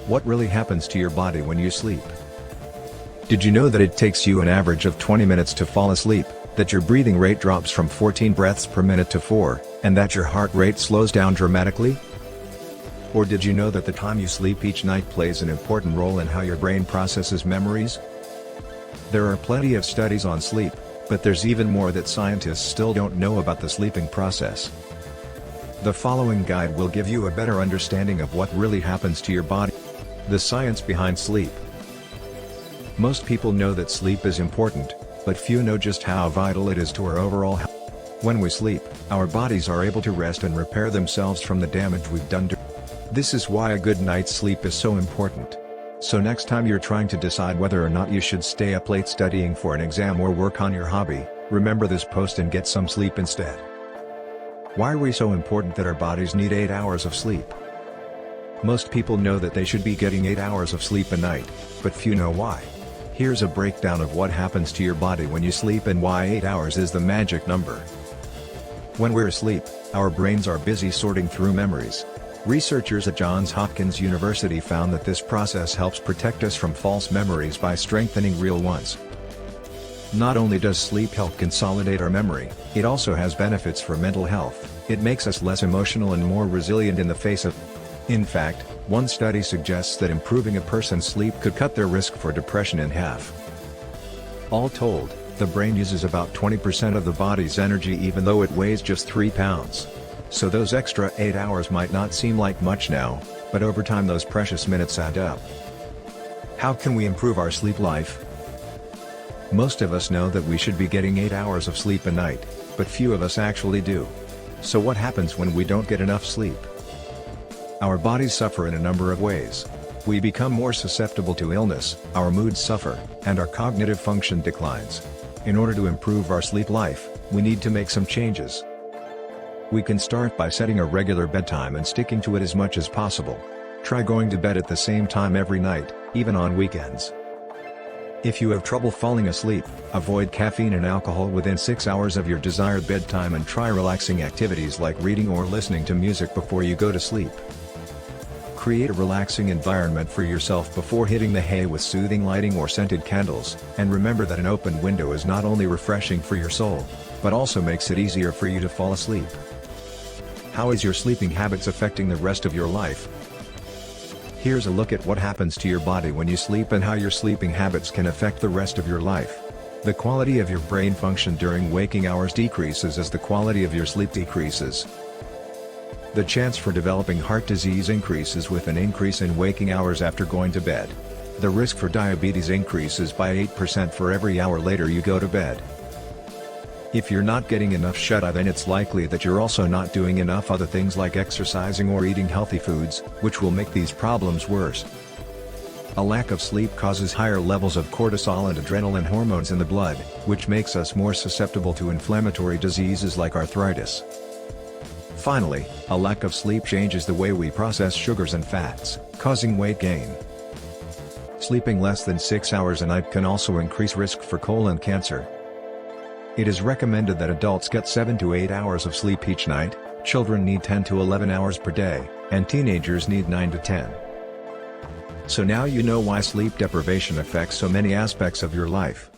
What really happens to your body when you sleep? Did you know that it takes you an average of 20 minutes to fall asleep, that your breathing rate drops from 14 breaths per minute to 4, and that your heart rate slows down dramatically? Or did you know that the time you sleep each night plays an important role in how your brain processes memories? There are plenty of studies on sleep, but there's even more that scientists still don't know about the sleeping process. The following guide will give you a better understanding of what really happens to your body. The science behind sleep. Most people know that sleep is important, but few know just how vital it is to our overall health. When we sleep, our bodies are able to rest and repair themselves from the damage we've done to. This is why a good night's sleep is so important. So next time you're trying to decide whether or not you should stay up late studying for an exam or work on your hobby, remember this post and get some sleep instead. Why are we so important that our bodies need 8 hours of sleep? Most people know that they should be getting 8 hours of sleep a night, but few know why. Here's a breakdown of what happens to your body when you sleep and why 8 hours is the magic number. When we're asleep, our brains are busy sorting through memories. Researchers at Johns Hopkins University found that this process helps protect us from false memories by strengthening real ones. Not only does sleep help consolidate our memory, it also has benefits for mental health. It makes us less emotional and more resilient in the face of. In fact, one study suggests that improving a person's sleep could cut their risk for depression in half. All told, the brain uses about 20% of the body's energy even though it weighs just 3 pounds. So those extra 8 hours might not seem like much now, but over time those precious minutes add up. How can we improve our sleep life? Most of us know that we should be getting 8 hours of sleep a night, but few of us actually do. So what happens when we don't get enough sleep? Our bodies suffer in a number of ways. We become more susceptible to illness, our moods suffer, and our cognitive function declines. In order to improve our sleep life, we need to make some changes. We can start by setting a regular bedtime and sticking to it as much as possible. Try going to bed at the same time every night, even on weekends. If you have trouble falling asleep, avoid caffeine and alcohol within 6 hours of your desired bedtime and try relaxing activities like reading or listening to music before you go to sleep. Create a relaxing environment for yourself before hitting the hay with soothing lighting or scented candles, and remember that an open window is not only refreshing for your soul, but also makes it easier for you to fall asleep. How is your sleeping habits affecting the rest of your life? Here's a look at what happens to your body when you sleep and how your sleeping habits can affect the rest of your life. The quality of your brain function during waking hours decreases as the quality of your sleep decreases. The chance for developing heart disease increases with an increase in waking hours after going to bed. The risk for diabetes increases by 8% for every hour later you go to bed. If you're not getting enough shut-eye, then it's likely that you're also not doing enough other things like exercising or eating healthy foods, which will make these problems worse. A lack of sleep causes higher levels of cortisol and adrenaline hormones in the blood, which makes us more susceptible to inflammatory diseases like arthritis. Finally, a lack of sleep changes the way we process sugars and fats, causing weight gain. Sleeping less than 6 hours a night can also increase risk for colon cancer. It is recommended that adults get 7 to 8 hours of sleep each night, children need 10 to 11 hours per day, and teenagers need 9 to 10. So now you know why sleep deprivation affects so many aspects of your life.